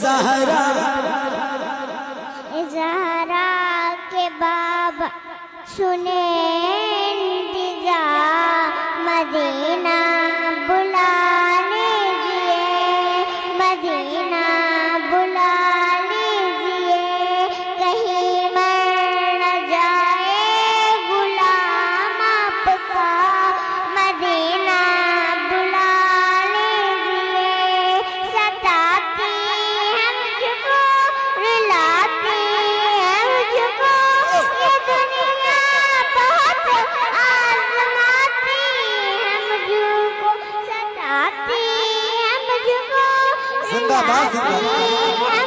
ज़हरा ज़हरा के बाबा सुने इंतिजा मदीना बुला लीजिए, मदीना बुला लीजिए, कहीं मर न जाए गुलाम आपका, मदीना बुला लीजिए। सताती है मुझको, रुलाती है मुझको, ये दुनिया बहुत आजमाती है मुझको, सताती है मुझको, जिंदाबाद, रुलाती है